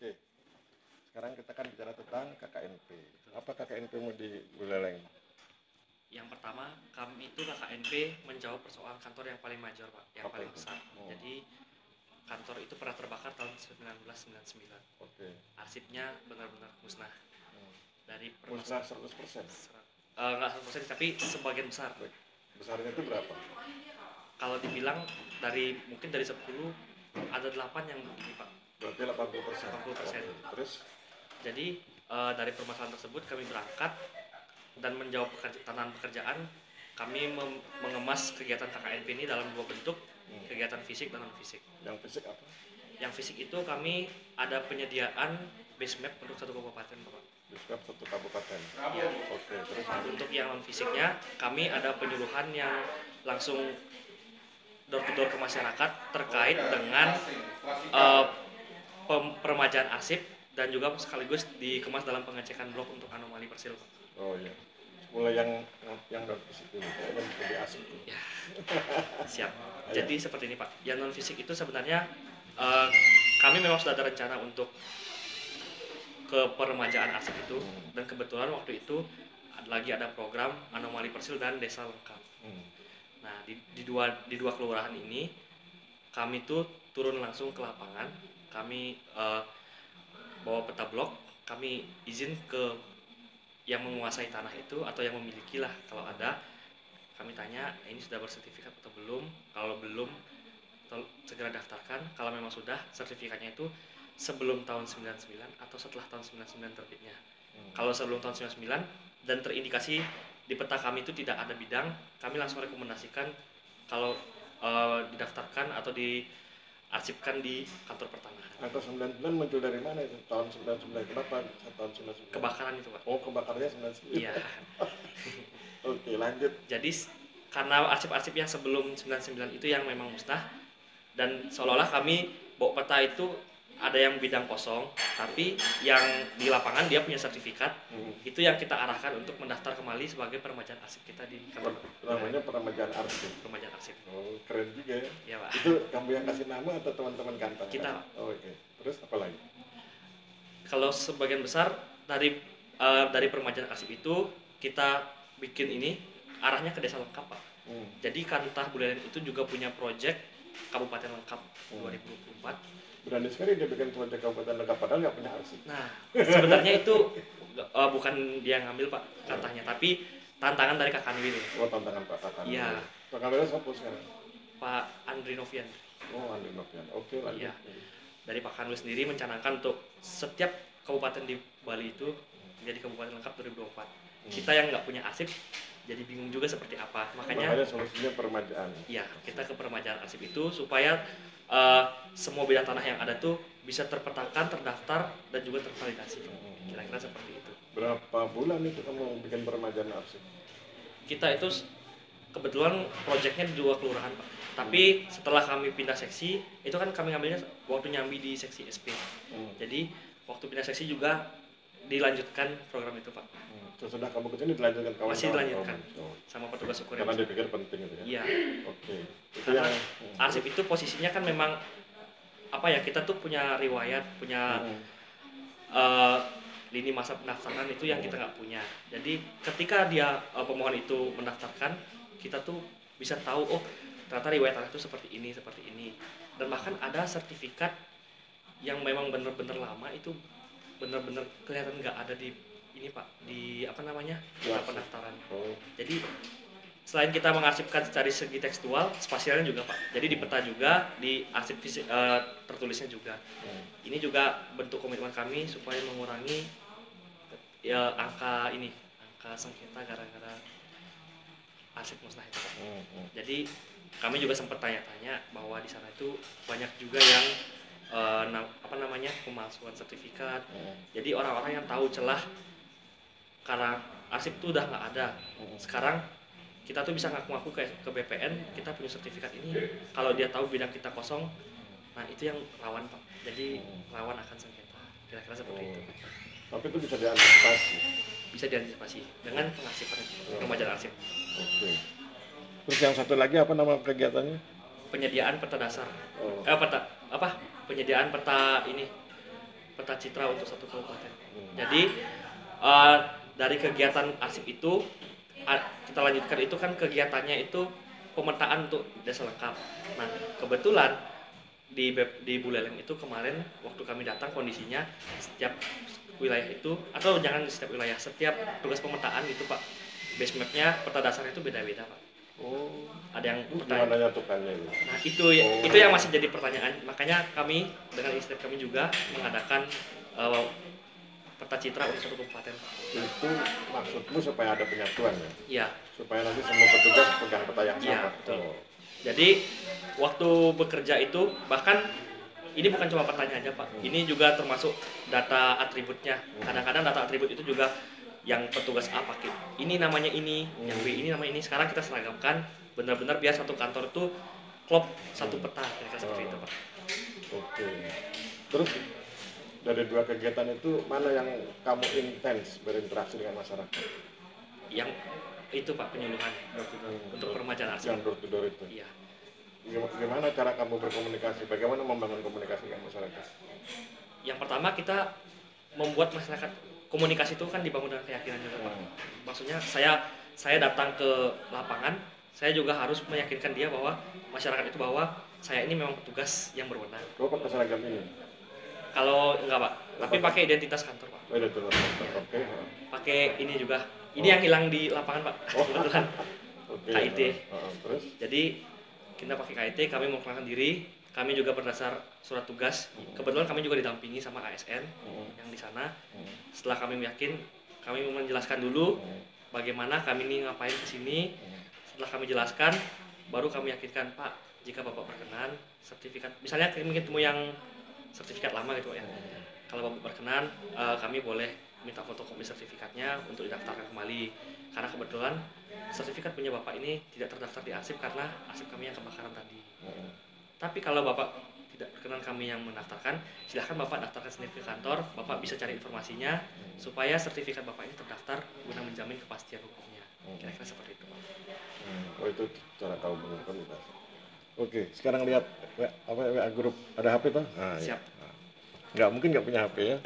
Oke, sekarang kita kan bicara tentang KKNP. Apa KKNP-mu di Buleleng? Yang pertama, kami itu KKNP menjawab persoalan kantor yang paling major, Pak, yang Apa paling itu? besar. Jadi kantor itu pernah terbakar tahun 1999. Oke. Arsipnya benar-benar musnah. Dari Musnah 100%. Nggak 100%, tapi sebagian besar. Besarnya itu berapa? Kalau dibilang mungkin dari 10 ada 8 yang begini, Pak. Berarti 80%. 80%. Terus? Jadi dari permasalahan tersebut kami berangkat dan menjawab tantangan pekerjaan. Kami mengemas kegiatan KKNP ini dalam dua bentuk, kegiatan fisik dan non fisik. Yang fisik apa? Yang fisik itu kami ada penyediaan base map untuk satu kabupaten, Bapak. Base map satu kabupaten. Ya. Oke, terus? Untuk yang non fisiknya, kami ada penyuluhan yang langsung door to door ke masyarakat terkait dengan peremajaan arsip dan juga sekaligus dikemas dalam pengecekan blok untuk anomali persil, Pak. Oh iya. Mulai yang non fisik dulu, yang lebih asik. Ya, siap. Jadi seperti ini, Pak. Yang non fisik itu sebenarnya kami memang sudah ada rencana untuk ke peremajaan arsip itu, dan kebetulan waktu itu lagi ada program anomali persil dan desa lengkap. Nah, di dua kelurahan ini kami tuh turun langsung ke lapangan. Kami bawa peta blok, kami izin ke yang menguasai tanah itu atau yang memiliki lah, kalau ada kami tanya ini sudah bersertifikat atau belum. Kalau belum, segera daftarkan. Kalau memang sudah, sertifikatnya itu sebelum tahun 99 atau setelah tahun 99 terbitnya. Kalau sebelum tahun 99 dan terindikasi di peta kami itu tidak ada bidang, kami langsung rekomendasikan kalau didaftarkan atau diarsipkan di kantor pertanahan. Angka 99 muncul dari mana itu? Tahun 99 kenapa? Tahun 99. Kebakaran itu, Pak. Oh, kebakarnya 99. Iya. Oke, lanjut. Jadi karena arsip-arsip yang sebelum 99 itu yang memang musnah, dan seolah-olah kami bawa peta itu ada yang bidang kosong, tapi yang di lapangan dia punya sertifikat. Itu yang kita arahkan untuk mendaftar kembali sebagai peremajaan arsip kita di kantor. Namanya peremajaan arsip. Peremajaan arsip. Oh, keren juga ya. Iya, Pak. Itu kamu yang kasih nama atau teman-teman kantor? Kita, Pak. Oh, oke. Terus apa lagi? Kalau sebagian besar dari peremajaan arsip itu kita bikin ini arahnya ke desa lengkap, Pak. Jadi Kantah Buleleng itu juga punya proyek Kabupaten Lengkap 2024. Berani sekali dia bikin proyek kabupaten lengkap padahal nggak punya arsip. Nah, sebenarnya itu bukan dia yang ngambil, Pak, katanya, tapi tantangan dari Kak Kanwil. Oh, tantangan Pak Kanwil. Iya. Pak Kanwil siapa sekarang? Pak Andri Novian. Oh, Andri Novian. Oke, lanjut. Iya. Dari Pak Kanwil sendiri mencanangkan untuk setiap kabupaten di Bali itu menjadi kabupaten lengkap 2024. Kita yang nggak punya arsip jadi bingung juga seperti apa. Makanya solusinya peremajaan. Iya, kita ke peremajaan arsip itu supaya semua bidang tanah yang ada tuh bisa terpetakan, terdaftar, dan juga tervalidasi. Kira-kira seperti itu. Berapa bulan itu kamu bikin peremajaan arsip? Kita itu kebetulan proyeknya di dua kelurahan, Pak. Tapi setelah kami pindah seksi, itu kan kami ngambilnya waktu nyambi di seksi SP. Jadi waktu pindah seksi juga dilanjutkan program itu, Pak. Sesudah kamu kesini dilanjutkan kawan-kawan? Masih dilanjutkan sama petugas ukur. Karena dipikir penting itu ya? Iya. Oke. Karena arsip itu posisinya kan memang apa ya, kita tuh punya riwayat, punya lini masa pendaftaran itu yang kita nggak punya. Jadi ketika dia pemohon itu mendaftarkan, kita tuh bisa tahu, oh ternyata riwayat tanah itu seperti ini. Dan bahkan ada sertifikat yang memang benar-benar lama, itu benar-benar kelihatan nggak ada di ini, Pak, di apa namanya, peta pendaftaran. Jadi selain kita mengarsipkan dari segi tekstual, spasialnya juga, Pak. Jadi di peta juga, di arsip fisik tertulisnya juga. Ini juga bentuk komitmen kami supaya mengurangi angka sengketa gara-gara arsip musnah itu, Pak. Jadi kami juga sempat tanya-tanya bahwa di sana itu banyak juga yang pemalsuan sertifikat. Jadi orang-orang yang tahu celah karena arsip itu udah nggak ada. Sekarang kita tuh bisa ngaku-ngaku ke BPN kita punya sertifikat ini. Kalau dia tahu bidang kita kosong, nah itu yang rawan, Pak. Jadi rawan akan sengketa. Kira-kira seperti itu. Tapi itu bisa diantisipasi. Bisa diantisipasi dengan pengarsipan peremajaan arsip. Oke. Terus yang satu lagi apa nama kegiatannya? Penyediaan peta dasar. Penyediaan peta citra untuk satu kabupaten. Jadi dari kegiatan arsip itu kita lanjutkan itu kan kegiatannya itu pemetaan untuk desa lengkap. Nah kebetulan di Buleleng itu kemarin waktu kami datang kondisinya setiap wilayah itu, atau jangan di setiap wilayah, setiap tugas pemetaan itu Pak, base mapnya peta dasar itu beda-beda Pak. Oh, Ada yang gimana nyatukannya itu? Nah itu yang masih jadi pertanyaan. Makanya kami dengan istri kami juga mengadakan peta citra untuk satu kabupaten. Itu maksudmu supaya ada penyatuan ya? Iya. Supaya nanti semua petugas pegang peta yang Iya, sama. betul. Oh. Jadi waktu bekerja itu bahkan ini bukan cuma petanya aja Pak. Ini juga termasuk data atributnya. Kadang-kadang data atribut itu juga yang petugas A pakai ini namanya ini, yang B ini namanya ini. Sekarang kita seragamkan benar-benar biar satu kantor itu klop satu peta, kira-kira seperti itu Pak. Oke. Terus dari dua kegiatan itu mana yang kamu intens berinteraksi dengan masyarakat? Yang itu Pak, penyuluhan untuk peremajaan arsip. Yang door to door itu. Iya. Gimana cara kamu berkomunikasi? Bagaimana membangun komunikasi dengan masyarakat? Yang pertama kita membuat masyarakat, komunikasi itu kan dibangun dengan keyakinan juga Pak. Maksudnya saya datang ke lapangan, saya juga harus meyakinkan dia bahwa masyarakat itu bahwa saya ini memang petugas yang berwenang. Kau pakai seragam ini? Kalau enggak Pak, tapi pakai identitas kantor Pak. Oh, itu oke. Pakai ini juga. Ini yang hilang di lapangan Pak. Kebetulan Oke. KIT. Terus? Jadi kita pakai KIT, kami memperkenalkan diri. Kami juga berdasar surat tugas. Kebetulan kami juga didampingi sama ASN yang di sana. Setelah kami yakin, kami menjelaskan dulu bagaimana kami ini ngapain ke sini. Setelah kami jelaskan, baru kami yakinkan Pak, jika Bapak berkenan, sertifikat. Misalnya kami ketemu yang sertifikat lama gitu ya. Kalau Bapak berkenan, kami boleh minta fotokopi sertifikatnya untuk didaftarkan kembali. Karena kebetulan sertifikat punya Bapak ini tidak terdaftar di arsip karena arsip kami yang kebakaran tadi. Tapi kalau Bapak tidak berkenan kami yang mendaftarkan, silahkan Bapak daftarkan sendiri ke kantor. Bapak bisa cari informasinya supaya sertifikat Bapak ini terdaftar guna menjamin kepastian hukumnya. Kira-kira seperti itu Pak. Oh, itu cara kau berkomunikasi. Oke, sekarang lihat WA grup, ada HP tuh? Nah, Siap. Ya. Nggak mungkin nggak punya HP ya.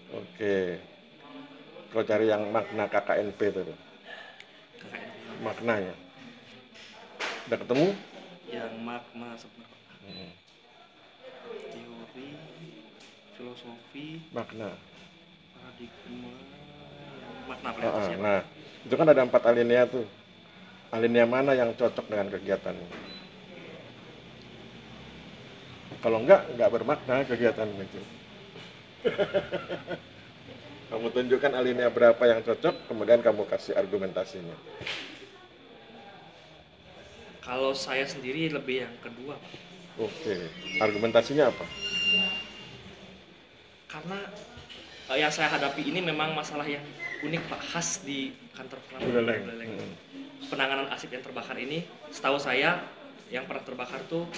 Oke. Kau cari yang makna KKNP itu. KKN. Maknanya. Udah ketemu? Yang makna sebenarnya. Teori, filosofi, Makna. paradigma, makna aplikasi. Nah, itu kan ada 4 alinea tuh. Alinea mana yang cocok dengan kegiatan ini? Kalau nggak bermakna kegiatan itu. Kamu tunjukkan alinea berapa yang cocok, kemudian kamu kasih argumentasinya. Kalau saya sendiri lebih yang kedua Pak. Oke, argumentasinya apa? Karena yang saya hadapi ini memang masalah yang unik Pak, khas di kantor Buleleng. Penanganan arsip yang terbakar ini, setahu saya yang pernah terbakar tuh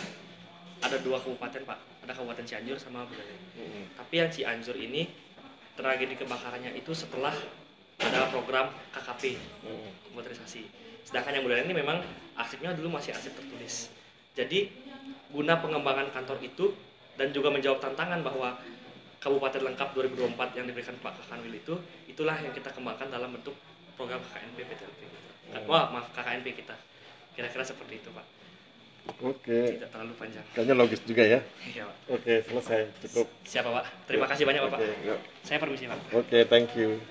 ada 2 kabupaten Pak, ada Kabupaten Cianjur sama Buleleng. Tapi yang Cianjur ini tragedi kebakarannya itu setelah ada program KKP, komputerisasi. Sedangkan yang Buleleng ini memang arsipnya dulu masih arsip tertulis. Jadi guna pengembangan kantor itu dan juga menjawab tantangan bahwa Kabupaten Lengkap 2024 yang diberikan Pak Kakanwil itu, itulah yang kita kembangkan dalam bentuk program KKNP PTLP. Wah, maaf, KKNP kita. Kira-kira seperti itu Pak. Oke. Tidak terlalu panjang. Kayaknya logis juga ya. Iya Pak. Oke, selesai. Cukup. Siapa Pak? Terima kasih banyak Bapak. Oke, yuk. Saya permisi Pak. Oke, thank you.